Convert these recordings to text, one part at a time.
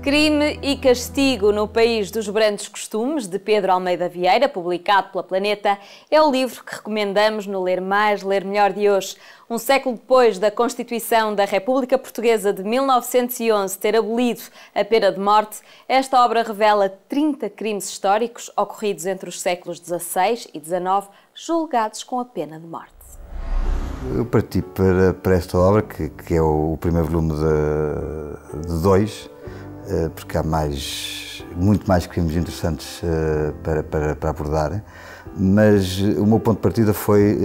Crime e Castigo no País dos Brandos Costumes, de Pedro Almeida Vieira, publicado pela Planeta, é o livro que recomendamos no Ler Mais, Ler Melhor de hoje. Um século depois da Constituição da República Portuguesa de 1911 ter abolido a pena de morte, esta obra revela 30 crimes históricos ocorridos entre os séculos XVI e XIX, julgados com a pena de morte. Eu parti para esta obra, que é o primeiro volume de dois, porque há muito mais crimes interessantes para abordar, mas o meu ponto de partida foi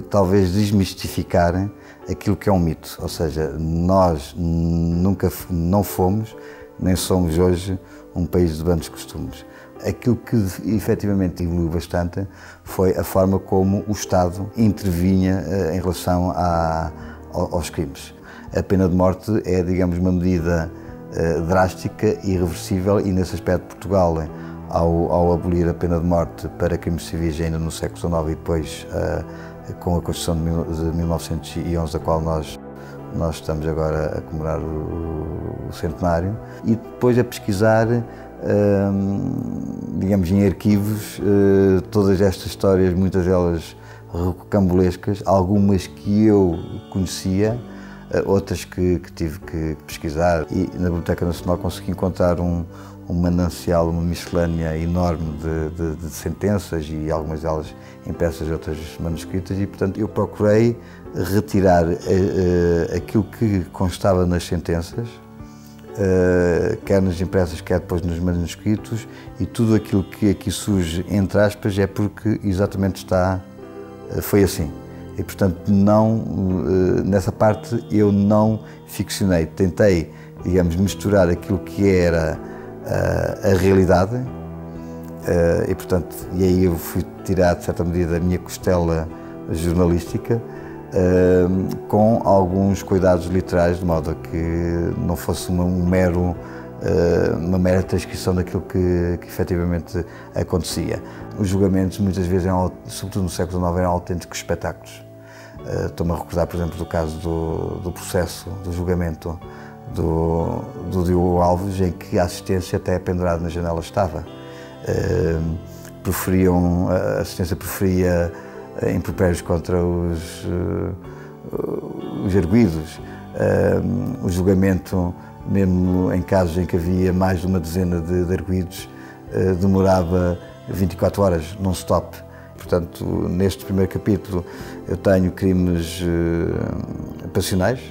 talvez desmistificar aquilo que é um mito, ou seja, nós nunca não fomos, nem somos hoje, um país de brandos costumes. Aquilo que efetivamente evoluiu bastante foi a forma como o Estado intervinha em relação aos crimes. A pena de morte é, digamos, uma medida drástica e irreversível, e nesse aspecto Portugal, ao abolir a pena de morte para crimes civis ainda no século XIX e depois com a Constituição de 1911, da qual nós estamos agora a comemorar o centenário, e depois a pesquisar, digamos, em arquivos, todas estas histórias, muitas delas rocambolescas, algumas que eu conhecia, outras que tive que pesquisar, e na Biblioteca Nacional consegui encontrar um manancial, uma miscelânea enorme de sentenças, e algumas delas impressas, outras manuscritas, e portanto eu procurei retirar aquilo que constava nas sentenças, quer nas impressas, quer depois nos manuscritos, e tudo aquilo que aqui surge, entre aspas, é porque exatamente foi assim. E, portanto, nessa parte eu não ficcionei, tentei, digamos, misturar aquilo que era a realidade, e, portanto, e aí eu fui tirar, de certa medida, a minha costela jornalística, com alguns cuidados literais, de modo a que não fosse uma mera transcrição daquilo que efetivamente acontecia. Os julgamentos, muitas vezes, sobretudo no século XIX, eram autênticos espetáculos. Estou-me a recordar, por exemplo, do caso do processo, do julgamento do Diogo Alves, em que a assistência até pendurada na janela estava. A assistência proferia impropérios contra os arguidos. O julgamento, mesmo em casos em que havia mais de uma dezena de arguidos, demorava 24 horas, non-stop. Portanto, neste primeiro capítulo eu tenho crimes passionais,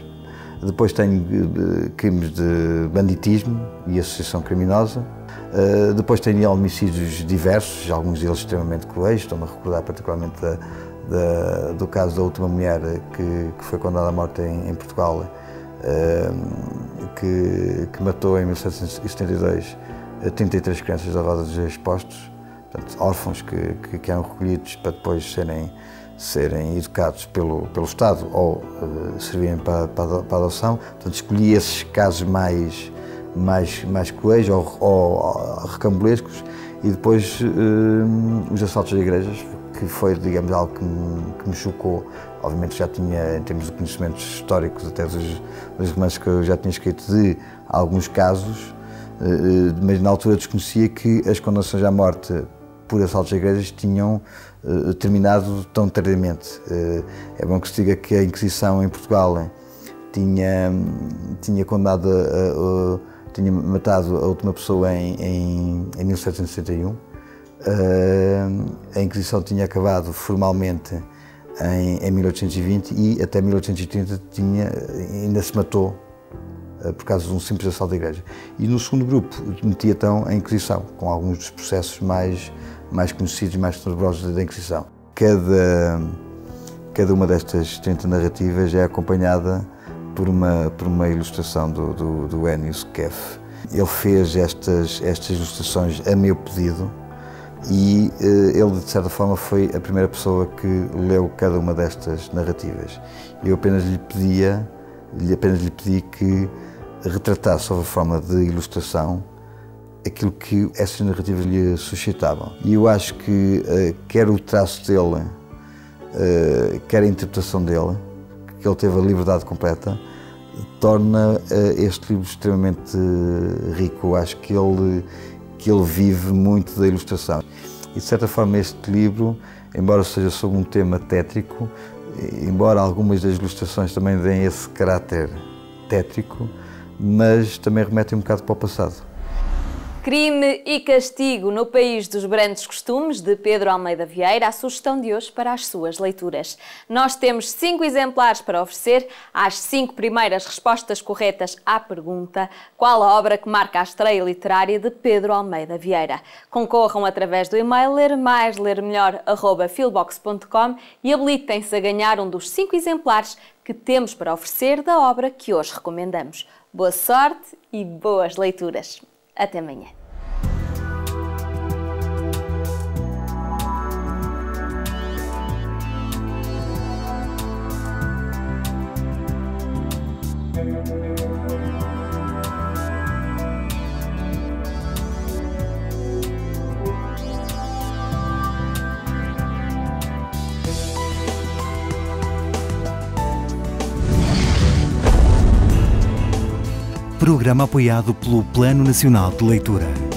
depois tenho crimes de banditismo e associação criminosa, depois tenho homicídios diversos, alguns deles extremamente cruéis. Estou-me a recordar particularmente do caso da última mulher que foi condenada à morte em Portugal, que matou em 1772 33 crianças da Roda dos Expostos, portanto, órfãos que eram recolhidos para depois serem educados pelo Estado ou servirem para a adoção. Portanto, escolhi esses casos mais cruéis ou recambolescos, e depois os assaltos a igrejas, que foi, digamos, algo que me chocou. Obviamente já tinha, em termos de conhecimentos históricos, até dos romances que eu já tinha escrito, de alguns casos, mas na altura desconhecia que as condenações à morte por assaltos a igrejas tinham terminado tão tardiamente. É bom que se diga que a Inquisição em Portugal tinha matado a última pessoa em 1761. A Inquisição tinha acabado formalmente em 1820, e até 1830 ainda se matou por causa de um simples assalto à igreja. E no segundo grupo metia então a Inquisição, com alguns dos processos mais conhecidos e mais tenebrosos da Inquisição. Cada uma destas 30 narrativas é acompanhada por uma ilustração do Ennio Scaff. Ele fez estas ilustrações a meu pedido, e ele, de certa forma, foi a primeira pessoa que leu cada uma destas narrativas. Eu apenas lhe pedi que retratasse, sob a forma de ilustração, aquilo que essas narrativas lhe suscitavam. E eu acho que quer o traço dele, quer a interpretação dele, que ele teve a liberdade completa, torna este livro extremamente rico. Acho que ele vive muito da ilustração. E, de certa forma, este livro, embora seja sobre um tema tétrico, embora algumas das ilustrações também deem esse caráter tétrico, mas também remetem um bocado para o passado. Crime e Castigo no País dos Brandos Costumes, de Pedro Almeida Vieira, a sugestão de hoje para as suas leituras. Nós temos 5 exemplares para oferecer às 5 primeiras respostas corretas à pergunta: qual a obra que marca a estreia literária de Pedro Almeida Vieira? Concorram através do e-mail lermais@filbox.com e habilitem-se a ganhar um dos 5 exemplares que temos para oferecer da obra que hoje recomendamos. Boa sorte e boas leituras! Até amanhã. Programa apoiado pelo Plano Nacional de Leitura.